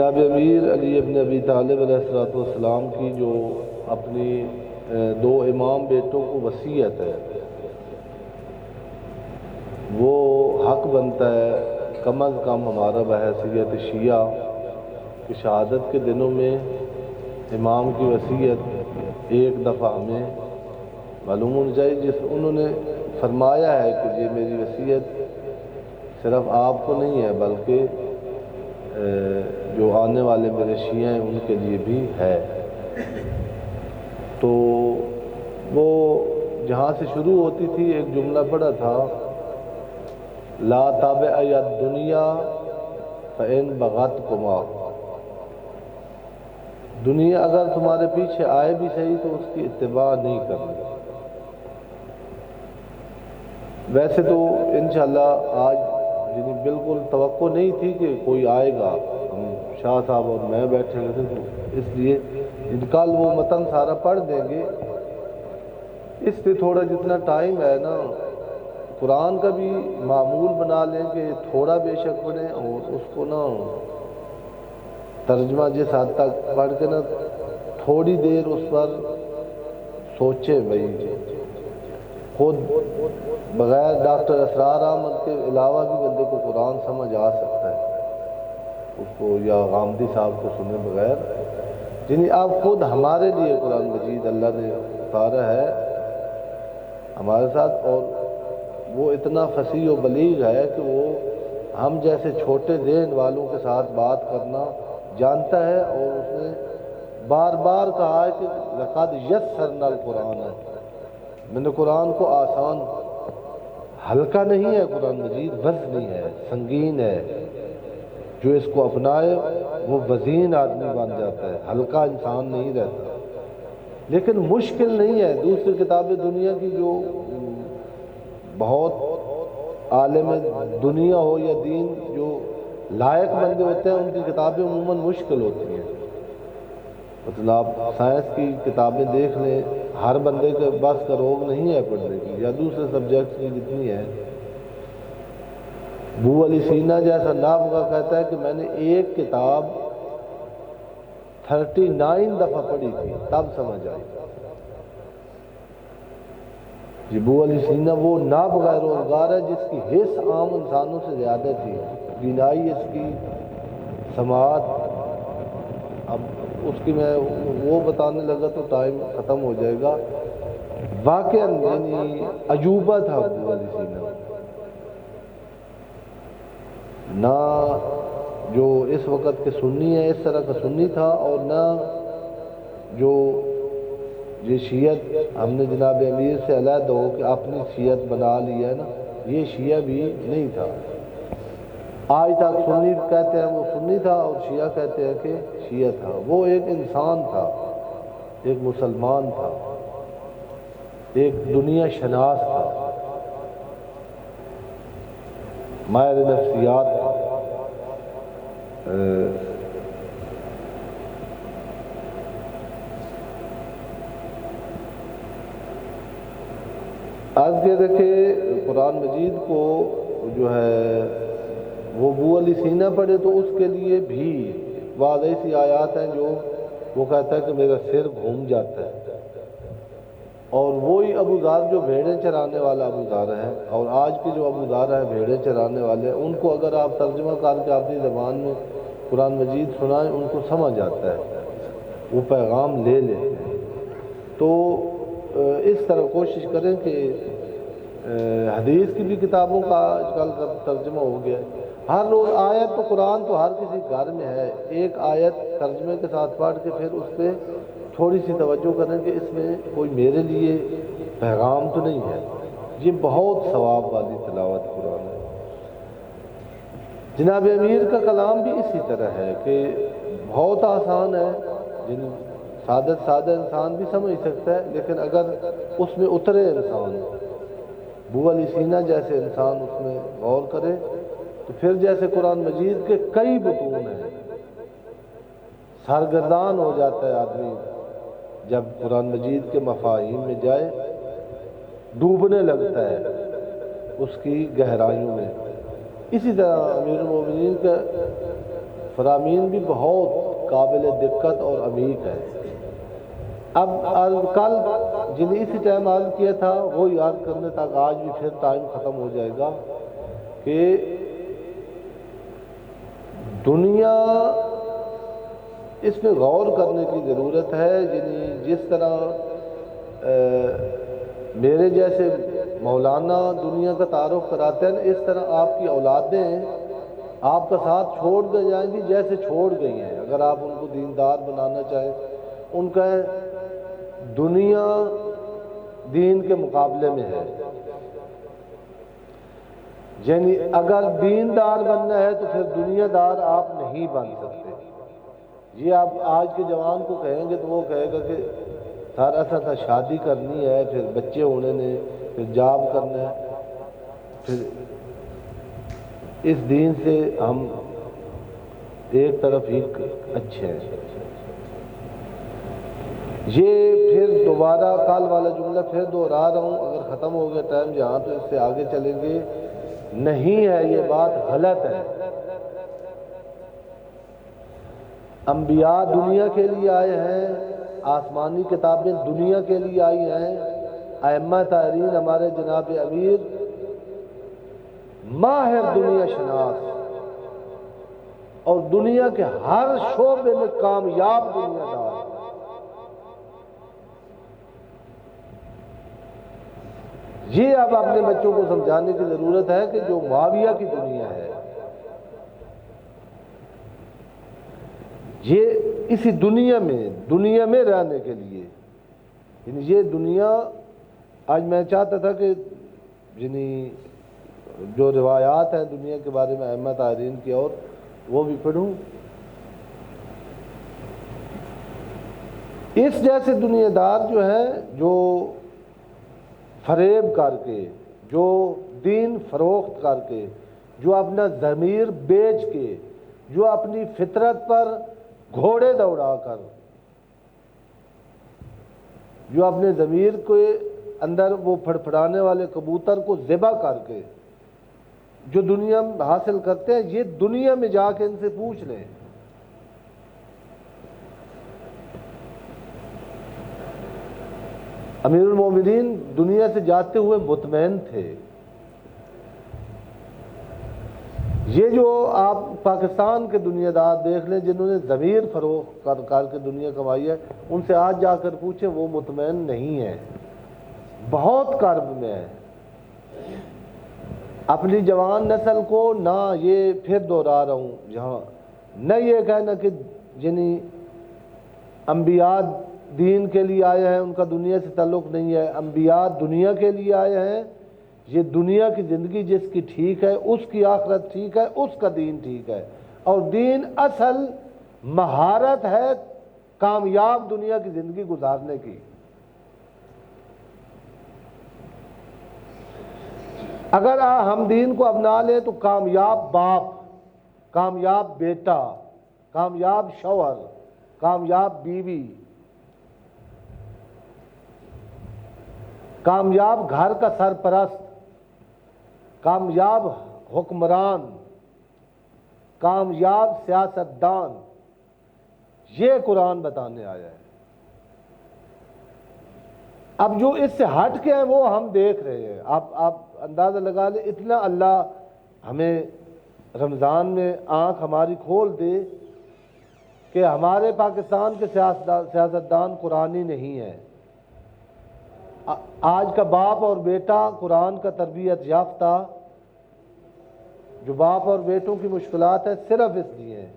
جناب امیر علی ابن ابی طالب علیہ السلام کی جو اپنی دو امام بیٹوں کو وصیت ہے، وہ حق بنتا ہے کم از کم ہمارا بحیثیت شیعہ کہ شہادت کے دنوں میں امام کی وصیت ایک دفعہ ہمیں معلوم ہونی چاہیے، جس انہوں نے فرمایا ہے کہ یہ میری وصیت صرف آپ کو نہیں ہے بلکہ جو آنے والے میرے شیعہ ہیں ان کے لیے بھی ہے۔ تو وہ جہاں سے شروع ہوتی تھی ایک جملہ پڑھا تھا، لا تابع الدنیا فإن بغتکما، دنیا اگر تمہارے پیچھے آئے بھی صحیح تو اس کی اتباع نہیں کرنی۔ ویسے تو انشاءاللہ آج بالکل توقع نہیں تھی کہ کوئی آئے گا، ہم شاہ صاحب اور میں بیٹھے ہوئے تھے، تو اس لیے کل وہ متن سارا پڑھ دیں گے۔ اس سے تھوڑا جتنا ٹائم ہے نا، قرآن کا بھی معمول بنا لیں کہ تھوڑا بے شک پڑھیں اور اس کو نا ترجمہ جس حد تک پڑھ کے نا تھوڑی دیر اس پر سوچے۔ بھائی خود بغیر ڈاکٹر اسرار احمد کے علاوہ بھی بندے کو قرآن سمجھ آ سکتا ہے اس کو، یا غامدی صاحب کو سنے بغیر، یعنی آپ خود ہمارے لیے قرآن مجید اللہ نے اتارا ہے ہمارے ساتھ، اور وہ اتنا فصیح و بلیغ ہے کہ وہ ہم جیسے چھوٹے ذہن والوں کے ساتھ بات کرنا جانتا ہے، اور اس نے بار بار کہا ہے کہ لقد یسرنا القرآن، میں نے قرآن کو آسان، ہلکا نہیں ہے قرآن مجید، وزنی ہے، سنگین ہے، جو اس کو اپنائے وہ وزین آدمی بن جاتا ہے، ہلکا انسان نہیں رہتا۔ لیکن مشکل نہیں ہے، دوسری کتابیں دنیا کی جو بہت عالم دنیا ہو یا دین جو لائق بندے ہوتے ہیں ان کی کتابیں عموماً مشکل ہوتی ہیں۔ مطلب آپ سائنس کی کتابیں دیکھ لیں، ہر بندے کے بس کا روگ نہیں ہے پڑھنے کی، یا دوسرے سبجیکٹس کی جتنی ہے۔ ابو علی سینا جیسا نابغہ کہتا ہے کہ میں نے ایک کتاب 39 دفعہ پڑھی تھی تب سمجھ آئی۔ ابو علی سینا وہ نابغہ روزگار ہے جس کی حس عام انسانوں سے زیادہ تھی، بینائی اس کی، سماعت۔ اب اس کی میں وہ بتانے لگا تو ٹائم ختم ہو جائے گا۔ واقعاً یعنی عجوبہ تھا ابو علی سینا، نہ جو اس وقت کے سنی ہے اس طرح کا سنی تھا، اور نہ جو یہ شیعت ہم نے جناب امیر سے علیحدہ ہو کہ اپنی شیعت بنا لی ہے نا، یہ شیعہ بھی نہیں تھا۔ آج تک سنی کہتے ہیں وہ سنی تھا، اور شیعہ کہتے ہیں کہ شیعہ تھا۔ وہ ایک انسان تھا، ایک مسلمان تھا، ایک دنیا شناس تھا، ماہر نفسیات تھا۔ آج کے دیکھے قرآن مجید کو جو ہے وہ ابو علی سینا پڑھے تو اس کے لیے بھی بعض ایسی آیات ہیں جو وہ کہتا ہے کہ میرا سر گھوم جاتا ہے۔ اور وہی ابو ذر جو بھیڑیں چرانے والا ابو ذر ہے، اور آج کے جو ابو ذر ہیں بھیڑیں چرانے والے، ان کو اگر آپ ترجمہ کر کے اپنی زبان میں قرآن مجید سنائیں ان کو سمجھ آتا ہے، وہ پیغام لے لیتے ہیں۔ تو اس طرح کوشش کریں کہ حدیث کی بھی کتابوں کا آج کل کا ترجمہ ہو گیا ہے، ہر روز آیت تو قرآن تو ہر کسی گھر میں ہے، ایک آیت ترجمے کے ساتھ پڑھ کے پھر اس پہ تھوڑی سی توجہ کریں کہ اس میں کوئی میرے لیے پیغام تو نہیں ہے۔ یہ بہت ثواب والی تلاوت قرآن ہے۔ جناب امیر کا کلام بھی اسی طرح ہے کہ بہت آسان ہے، سادہ انسان بھی سمجھ سکتا ہے، لیکن اگر اس میں اترے انسان، ابو علی سینا جیسے انسان اس میں غور کرے تو پھر جیسے قرآن مجید کے کئی بطون ہیں، سرگردان ہو جاتا ہے آدمی جب قرآن مجید کے مفاہیم میں جائے، ڈوبنے لگتا ہے اس کی گہرائیوں میں۔ اسی طرح امیر المومنین کا فرامین بھی بہت قابل دقت اور عمیق ہے۔ اب کل جنہیں اسی ٹائم عرض کیا تھا وہ یاد کرنے تک آج بھی پھر ٹائم ختم ہو جائے گا کہ دنیا اس میں غور کرنے کی ضرورت ہے۔ یعنی جس طرح میرے جیسے مولانا دنیا کا تعارف کراتے ہیں، اس طرح آپ کی اولادیں آپ کا ساتھ چھوڑ کر جائیں گی جیسے چھوڑ گئی ہیں۔ اگر آپ ان کو دیندار بنانا چاہیں، ان کا دنیا دین کے مقابلے میں ہے۔ یعنی اگر دیندار بننا ہے تو پھر دنیا دار آپ نہیں بن سکتے۔ یہ آپ آج کے جوان کو کہیں گے تو وہ کہے گا کہ سر ایسا شادی کرنی ہے، پھر بچے ہونے نے، پھر جاب کرنا ہے، پھر اس دین سے ہم ایک طرف ہی اچھے ہیں۔ یہ پھر دوبارہ کل والا جملہ پھر دوہرا رہا ہوں، اگر ختم ہو گیا ٹائم جہاں تو اس سے آگے چلیں گے۔ نہیں ہے یہ بات غلط ہے۔ انبیاء دنیا کے لیے آئے ہیں، آسمانی کتابیں دنیا کے لیے آئی ہیں، ائمہ طاہرین ہمارے جناب امیر ماہر دنیا شناس اور دنیا کے ہر شعبے میں کامیاب دنیا دار۔ یہ اب اپنے بچوں کو سمجھانے کی ضرورت ہے کہ جو معاویہ کی دنیا ہے، یہ اسی دنیا میں رہنے کے لیے، یعنی یہ دنیا آج میں چاہتا تھا کہ یعنی جو روایات ہیں دنیا کے بارے میں ائمہ طاہرین کی اور وہ بھی پڑھوں۔ اس جیسے دنیا دار جو ہیں، جو فریب کر کے، جو دین فروخت کر کے، جو اپنا ضمیر بیچ کے، جو اپنی فطرت پر گھوڑے دوڑا کر، جو اپنے ضمیر کے اندر وہ پھڑپھڑانے والے کبوتر کو ذبح کر کے جو دنیا حاصل کرتے ہیں، یہ دنیا میں جا کے ان سے پوچھ لیں۔ امیر المومنین دنیا سے جاتے ہوئے مطمئن تھے۔ یہ جو آپ پاکستان کے دنیا دار دیکھ لیں جنہوں نے ضمیر فروخت کر کے دنیا کمائی ہے، ان سے آج جا کر پوچھیں وہ مطمئن نہیں ہے، بہت کرب میں ہے۔ اپنی جوان نسل کو نہ یہ پھر دوہرا رہا ہوں یہاں، نہ یہ کہنا کہ یعنی انبیاء دین کے لیے آئے ہیں، ان کا دنیا سے تعلق نہیں ہے۔ انبیاء دنیا کے لیے آئے ہیں، یہ دنیا کی زندگی جس کی ٹھیک ہے اس کی آخرت ٹھیک ہے، اس کا دین ٹھیک ہے۔ اور دین اصل مہارت ہے کامیاب دنیا کی زندگی گزارنے کی۔ اگر ہم دین کو اپنا لیں تو کامیاب باپ، کامیاب بیٹا، کامیاب شوہر، کامیاب بیوی، کامیاب گھر کا سرپرست، کامیاب حکمران، کامیاب سیاستدان، یہ قرآن بتانے آیا ہے۔ اب جو اس سے ہٹ کے ہیں وہ ہم دیکھ رہے ہیں۔ آپ اندازہ لگا لیں، اتنا اللہ ہمیں رمضان میں آنکھ ہماری کھول دے کہ ہمارے پاکستان کے سیاستدان قرآنی نہیں ہیں۔ آج کا باپ اور بیٹا قرآن کا تربیت یافتہ، جو باپ اور بیٹوں کی مشکلات ہیں صرف اس لیے ہیں